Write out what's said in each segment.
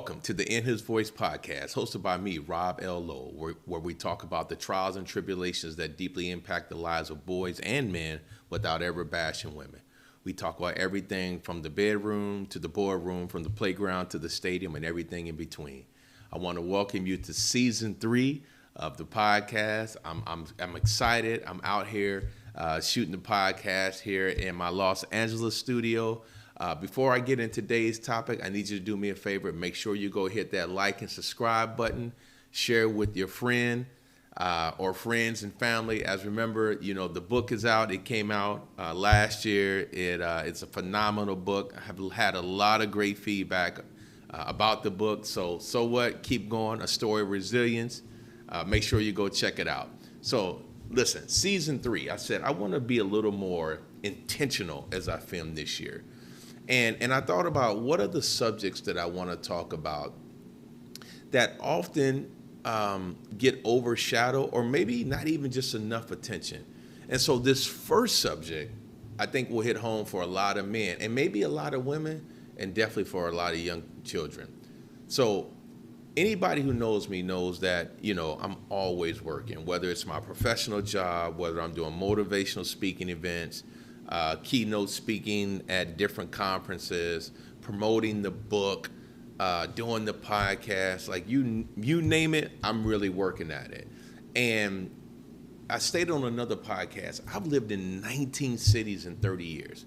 Welcome to the In His Voice podcast, hosted by me, Rob L. Lowe, where we talk about the trials and tribulations that deeply impact the lives of boys and men without ever bashing women. We talk about everything from the bedroom to the boardroom, from the playground to the stadium, and everything in between. I want to welcome you to season 3 of the podcast. I'm excited. I'm out here shooting the podcast here in my Los Angeles studio. Before I get into today's topic, I need you to do me a favor. Make sure you go hit that like and subscribe button. Share with your friend or friends and family. As remember, the book is out. It came out last year. It's a phenomenal book. I have had a lot of great feedback about the book. So what? Keep going. A Story of Resilience. Make sure you go check it out. So listen, season 3, I said I want to be a little more intentional as I film this year. And I thought about what are the subjects that I want to talk about that often get overshadowed or maybe not even just enough attention. And so this first subject, I think will hit home for a lot of men and maybe a lot of women and definitely for a lot of young children. So anybody who knows me knows that, I'm always working, whether it's my professional job, whether I'm doing motivational speaking events, keynote speaking at different conferences, promoting the book, doing the podcast, like you name it, I'm really working at it. And I stated on another podcast, I've lived in 19 cities in 30 years.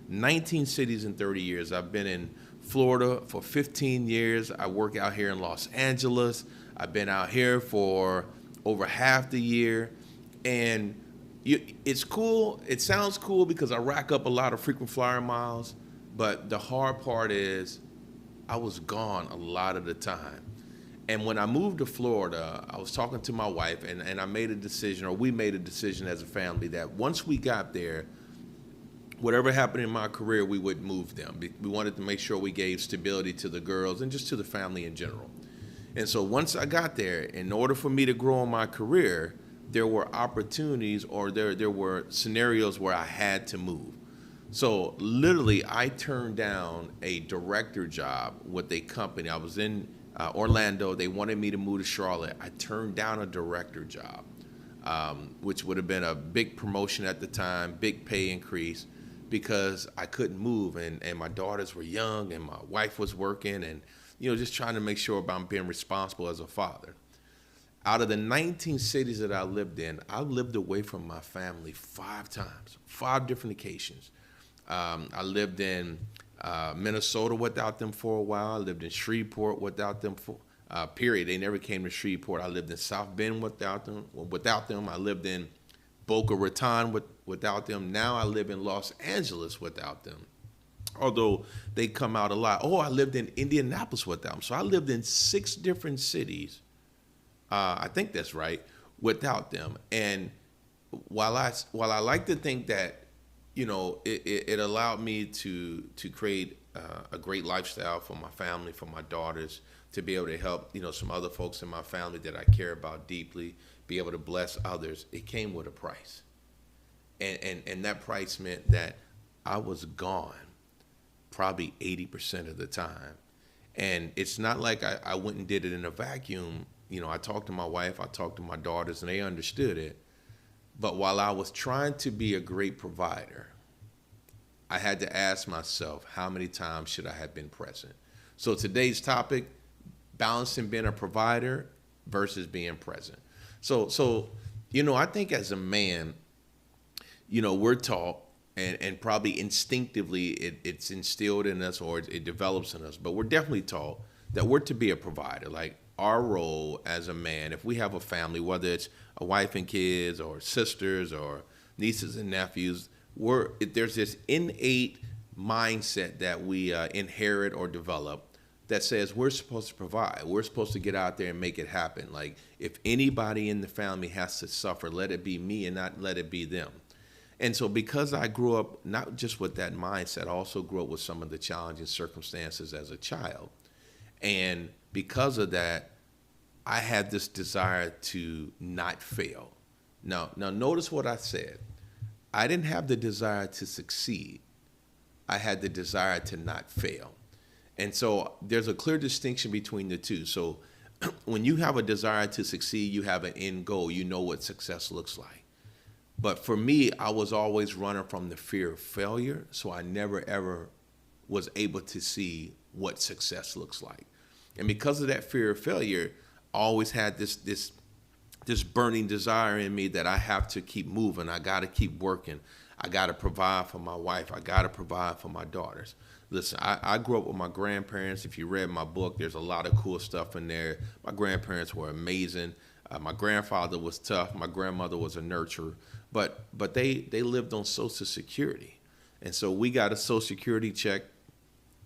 19 cities in 30 years. I've been in Florida for 15 years. I work out here in Los Angeles. I've been out here for over half the year. And it's cool. It sounds cool because I rack up a lot of frequent flyer miles, but the hard part is I was gone a lot of the time. And when I moved to Florida, I was talking to my wife, and I made a decision, or we made a decision as a family, that once we got there, whatever happened in my career, we would move them. We wanted to make sure we gave stability to the girls and just to the family in general. And so once I got there, in order for me to grow in my career, there were opportunities or there were scenarios where I had to move. So literally, I turned down a director job with a company. I was in Orlando. They wanted me to move to Charlotte. I turned down a director job, which would have been a big promotion at the time, big pay increase, because I couldn't move. And my daughters were young and my wife was working and, just trying to make sure I'm being responsible as a father. Out of the 19 cities that I lived in, I lived away from my family 5 times, 5 different occasions. I lived in Minnesota without them for a while. I lived in Shreveport without them period. They never came to Shreveport. I lived in South Bend without them. I lived in Boca Raton without them. Now I live in Los Angeles without them. Although they come out a lot. Oh, I lived in Indianapolis without them. So I lived in 6 different cities. I think that's right, without them. And while I like to think that, it allowed me to create a great lifestyle for my family, for my daughters, to be able to help, some other folks in my family that I care about deeply, be able to bless others, it came with a price. And that price meant that I was gone probably 80% of the time. And it's not like I went and did it in a vacuum. I talked to my wife, I talked to my daughters, and they understood it. But while I was trying to be a great provider, I had to ask myself, how many times should I have been present? So today's topic, balancing being a provider versus being present. So I think as a man, we're taught, and probably instinctively it's instilled in us or it develops in us, but we're definitely taught that we're to be a provider. Like, our role as a man, if we have a family, whether it's a wife and kids or sisters or nieces and nephews, there's this innate mindset that we inherit or develop that says we're supposed to provide. We're supposed to get out there and make it happen. Like, if anybody in the family has to suffer, let it be me and not let it be them. And so because I grew up not just with that mindset, I also grew up with some of the challenging circumstances as a child. And because of that, I had this desire to not fail. Now notice what I said. I didn't have the desire to succeed. I had the desire to not fail. And so there's a clear distinction between the two. So when you have a desire to succeed, you have an end goal. You know what success looks like. But for me, I was always running from the fear of failure. So I never, ever was able to see what success looks like. And because of that fear of failure, I always had this burning desire in me that I have to keep moving. I got to keep working. I got to provide for my wife. I got to provide for my daughters. Listen, I grew up with my grandparents. If you read my book, there's a lot of cool stuff in there. My grandparents were amazing. My grandfather was tough. My grandmother was a nurturer. But they lived on Social Security. And so we got a Social Security check,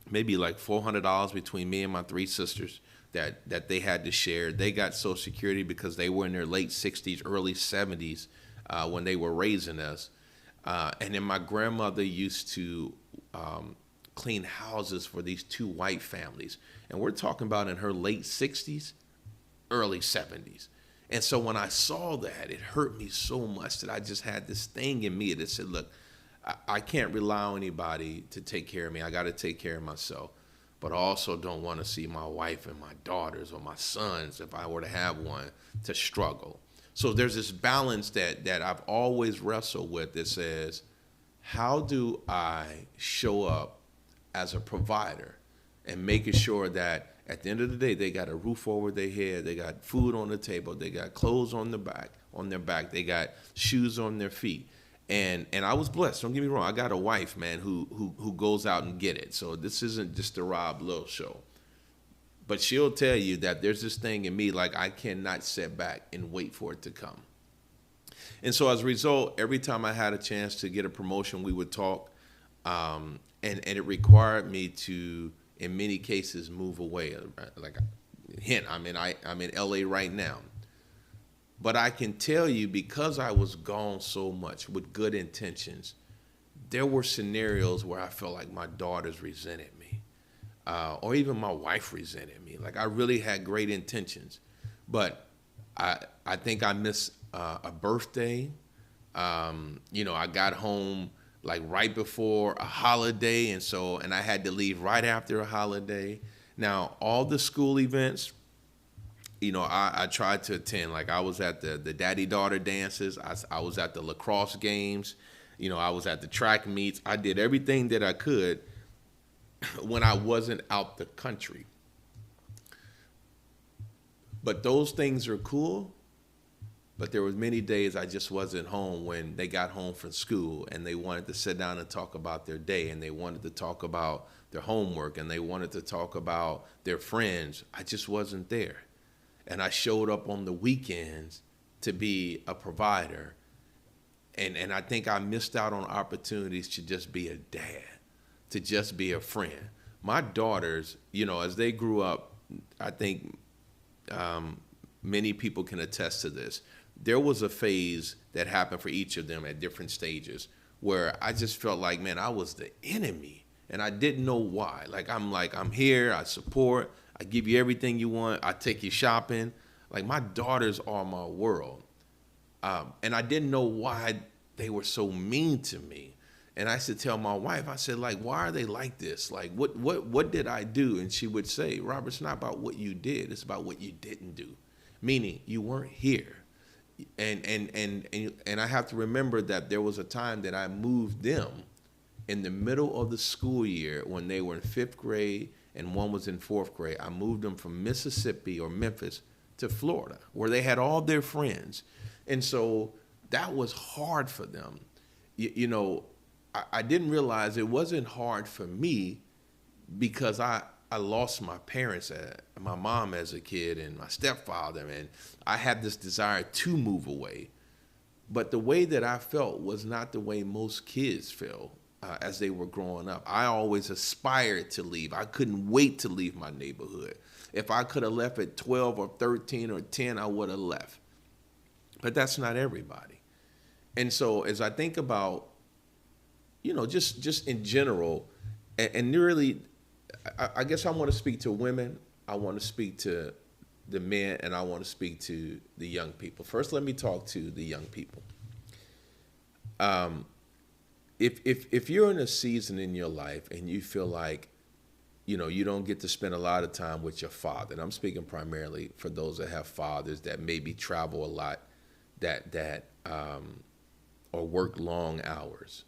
maybe like $400 between me and my three sisters that they had to share. They got Social Security because they were in their late 60s, early 70s when they were raising us. And then my grandmother used to clean houses for these two white families. And we're talking about in her late 60s, early 70s. And so when I saw that, it hurt me so much that I just had this thing in me that said, look, I can't rely on anybody to take care of me. I got to take care of myself. But I also don't want to see my wife and my daughters or my sons, if I were to have one, to struggle. So there's this balance that I've always wrestled with that says, how do I show up as a provider and making sure that at the end of the day, they got a roof over their head, they got food on the table, they got clothes on their back, they got shoes on their feet. And I was blessed. Don't get me wrong. I got a wife, man, who goes out and get it. So this isn't just the Rob Lowe show. But she'll tell you that there's this thing in me, like I cannot sit back and wait for it to come. And so as a result, every time I had a chance to get a promotion, we would talk. And it required me to, in many cases, move away. Like, hint, I'm in LA right now. But I can tell you, because I was gone so much with good intentions, there were scenarios where I felt like my daughters resented me, or even my wife resented me. Like I really had great intentions, but I think I missed a birthday. I got home like right before a holiday, and I had to leave right after a holiday. Now, all the school events, I tried to attend. Like I was at the daddy-daughter dances. I was at the lacrosse games. I was at the track meets. I did everything that I could when I wasn't out the country. But those things are cool. But there was many days I just wasn't home when they got home from school and they wanted to sit down and talk about their day, and they wanted to talk about their homework, and they wanted to talk about their friends. I just wasn't there. And I showed up on the weekends to be a provider. And I think I missed out on opportunities to just be a dad, to just be a friend. My daughters, as they grew up, I think many people can attest to this. There was a phase that happened for each of them at different stages where I just felt like, man, I was the enemy. And I didn't know why. I'm here, I support, I give you everything you want. I take you shopping. Like my daughters are my world. And I didn't know why they were so mean to me. And I used to tell my wife, I said, like, why are they like this? Like, what did I do? And she would say, Robert, it's not about what you did. It's about what you didn't do. Meaning you weren't here. And I have to remember that there was a time that I moved them in the middle of the school year when they were in 5th grade and one was in 4th grade. I moved them from Mississippi or Memphis to Florida, where they had all their friends. And so that was hard for them. I didn't realize it wasn't hard for me because I lost my parents, my mom as a kid and my stepfather, and I had this desire to move away. But the way that I felt was not the way most kids feel. As they were growing up, I always aspired to leave. I couldn't wait to leave my neighborhood. If I could have left at 12 or 13 or 10, I would have left. But that's not everybody. And so as I think about, just in general, and really, I guess I want to speak to women, I want to speak to the men, and I want to speak to the young people. First, let me talk to the young people. If you're in a season in your life and you feel like, you don't get to spend a lot of time with your father. And I'm speaking primarily for those that have fathers that maybe travel a lot, or work long hours.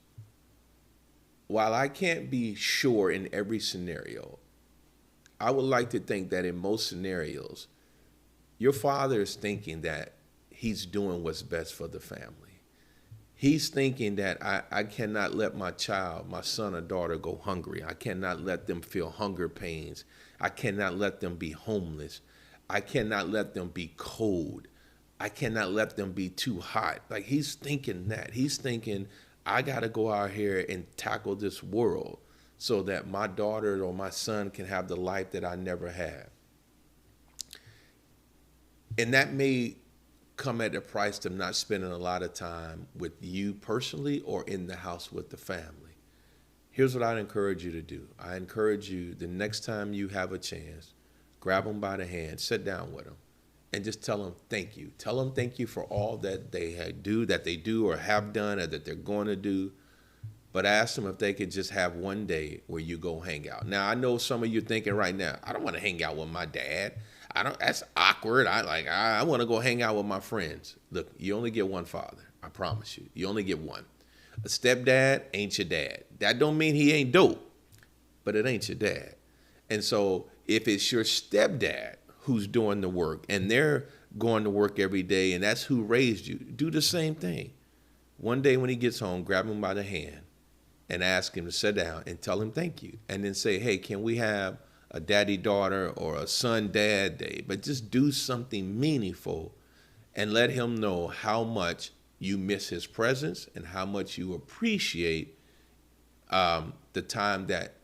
While I can't be sure in every scenario, I would like to think that in most scenarios, your father is thinking that he's doing what's best for the family. He's thinking that I cannot let my child, my son or daughter, go hungry. I cannot let them feel hunger pains. I cannot let them be homeless. I cannot let them be cold. I cannot let them be too hot. Like, he's thinking that. He's thinking, I got to go out here and tackle this world so that my daughter or my son can have the life that I never had. And that may come at the price of not spending a lot of time with you personally or in the house with the family. Here's what I'd encourage you to do. I encourage you, the next time you have a chance, grab them by the hand, sit down with them, and just tell them thank you. Tell them thank you for all that they do or have done or that they're going to do. But ask them if they could just have one day where you go hang out. Now, I know some of you thinking right now, I don't want to hang out with my dad. That's awkward. I want to go hang out with my friends. Look, you only get one father. I promise you. You only get one. A stepdad ain't your dad. That don't mean he ain't dope, but it ain't your dad. And so if it's your stepdad who's doing the work and they're going to work every day and that's who raised you, do the same thing. One day when he gets home, grab him by the hand and ask him to sit down and tell him thank you. And then say, hey, can we have a daddy-daughter or a son-dad day? But just do something meaningful and let him know how much you miss his presence and how much you appreciate the time that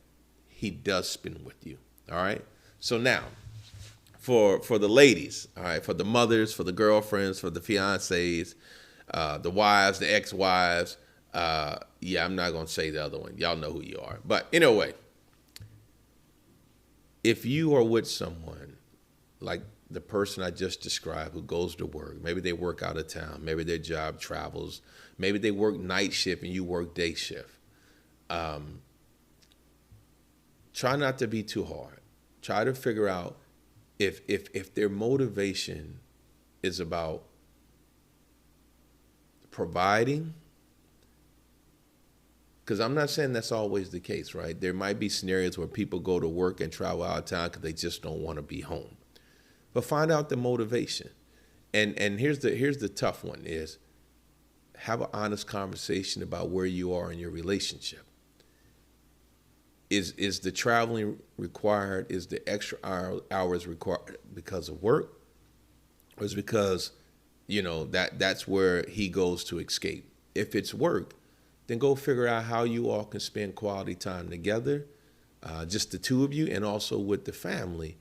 he does spend with you. All right? So now, for the ladies, all right, for the mothers, for the girlfriends, for the fiancés, the wives, the ex-wives, I'm not going to say the other one. Y'all know who you are. But anyway, if you are with someone like the person I just described who goes to work, maybe they work out of town, maybe their job travels, maybe they work night shift and you work day shift, try not to be too hard. Try to figure out if their motivation is about providing, because I'm not saying that's always the case, right? There might be scenarios where people go to work and travel out of town because they just don't want to be home. But find out the motivation. And here's the tough one is have an honest conversation about where you are in your relationship. Is the traveling required? Is the extra hours required because of work? Or is it because, that's where he goes to escape? If it's work, then go figure out how you all can spend quality time together, just the two of you, and also with the family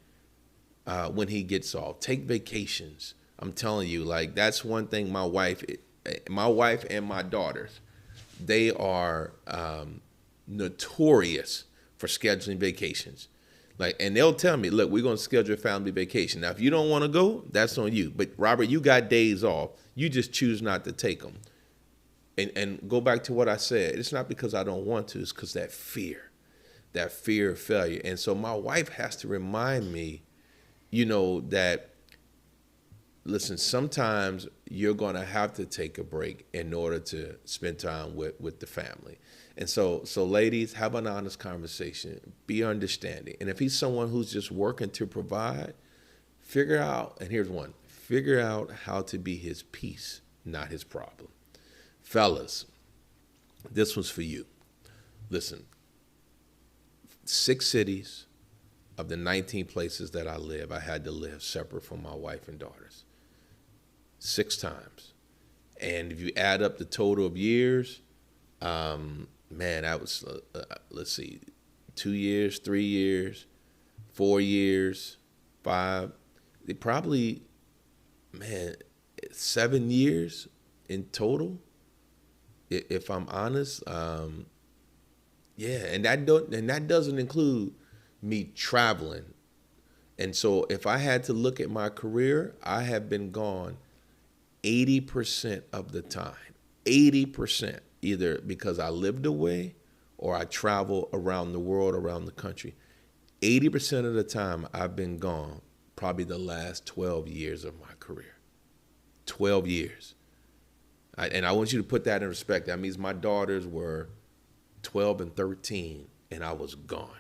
when he gets off. Take vacations. I'm telling you, that's one thing my wife and my daughters, they are notorious for scheduling vacations. And they'll tell me, look, we're going to schedule a family vacation. Now, if you don't want to go, that's on you. But Robert, you got days off. You just choose not to take them. And go back to what I said. It's not because I don't want to. It's because that fear of failure. And so my wife has to remind me, that, listen, sometimes you're going to have to take a break in order to spend time with the family. And so ladies, have an honest conversation. Be understanding. And if he's someone who's just working to provide, figure out how to be his peace, not his problem. Fellas, this one's for you. Listen, 6 cities of the 19 places that I live, I had to live separate from my wife and daughters 6 times. And if you add up the total of years, that was, 2 years, 3 years, 4 years, 5, probably, 7 years in total. If I'm honest, and that doesn't include me traveling. And so if I had to look at my career, I have been gone 80% of the time. 80%, either because I lived away or I travel around the world, around the country. 80% of the time I've been gone, probably the last 12 years of my career. 12 years. And I want you to put that in respect. That means my daughters were 12 and 13, and I was gone.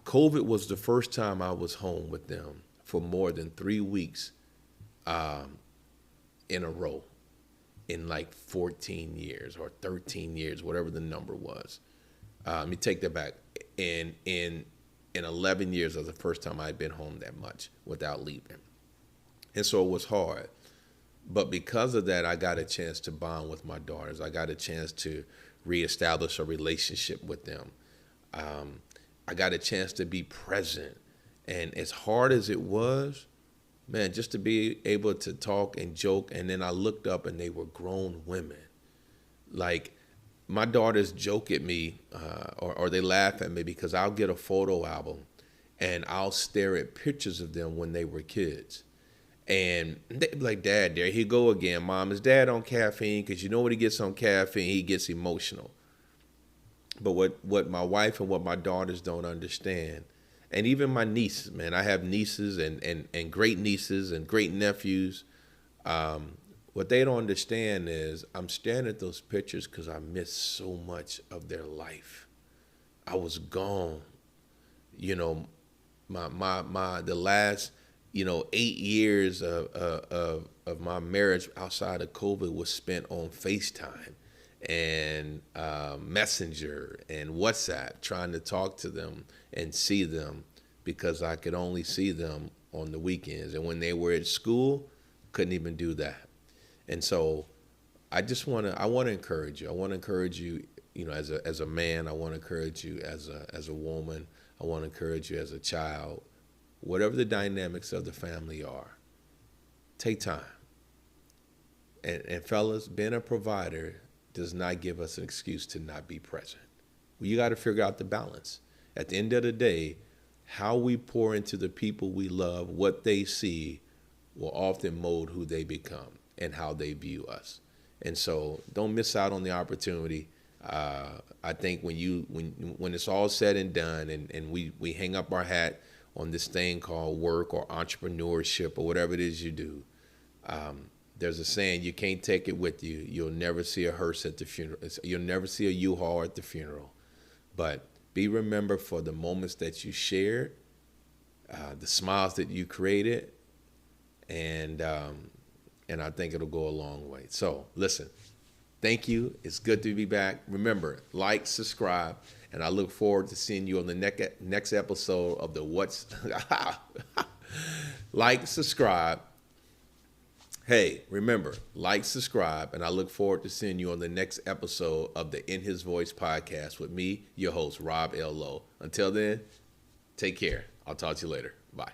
COVID was the first time I was home with them for more than 3 weeks in a row in like 14 years or 13 years, whatever the number was. Let me take that back. In 11 years was the first time I'd been home that much without leaving. And so it was hard. But because of that, I got a chance to bond with my daughters. I got a chance to reestablish a relationship with them. I got a chance to be present. And as hard as it was, man, just to be able to talk and joke. And then I looked up and they were grown women. Like, my daughters joke at me or they laugh at me because I'll get a photo album and I'll stare at pictures of them when they were kids. And they be like, Dad, there he go again. Mom, is Dad on caffeine? Because you know when he gets on caffeine, he gets emotional. But what my wife and what my daughters don't understand, and even my nieces, man, I have nieces and great nieces and great nephews. What they don't understand is I'm staring at those pictures because I missed so much of their life. I was gone. You know, the last 8 years of my marriage outside of COVID was spent on FaceTime and Messenger and WhatsApp, trying to talk to them and see them because I could only see them on the weekends. And when they were at school, couldn't even do that. And so I want to encourage you. I want to encourage you, as a man. I want to encourage you as a woman. I want to encourage you as a child. Whatever the dynamics of the family are, take time. And fellas, being a provider does not give us an excuse to not be present. You got to figure out the balance. At the end of the day, how we pour into the people we love, what they see, will often mold who they become and how they view us. And so don't miss out on the opportunity. I think when it's all said and done and we hang up our hat on this thing called work or entrepreneurship or whatever it is you do, there's a saying, you can't take it with you. You'll never see a hearse at the funeral. You'll never see a U-Haul at the funeral. But be remembered for the moments that you shared, the smiles that you created, and I think it'll go a long way. So listen, thank you. It's good to be back. Remember, like, subscribe, and I look forward to seeing you on the next episode of the What's Like, subscribe. Hey, remember, like, subscribe, and I look forward to seeing you on the next episode of the In His Voice podcast with me, your host, Rob L. Lowe. Until then, take care. I'll talk to you later. Bye.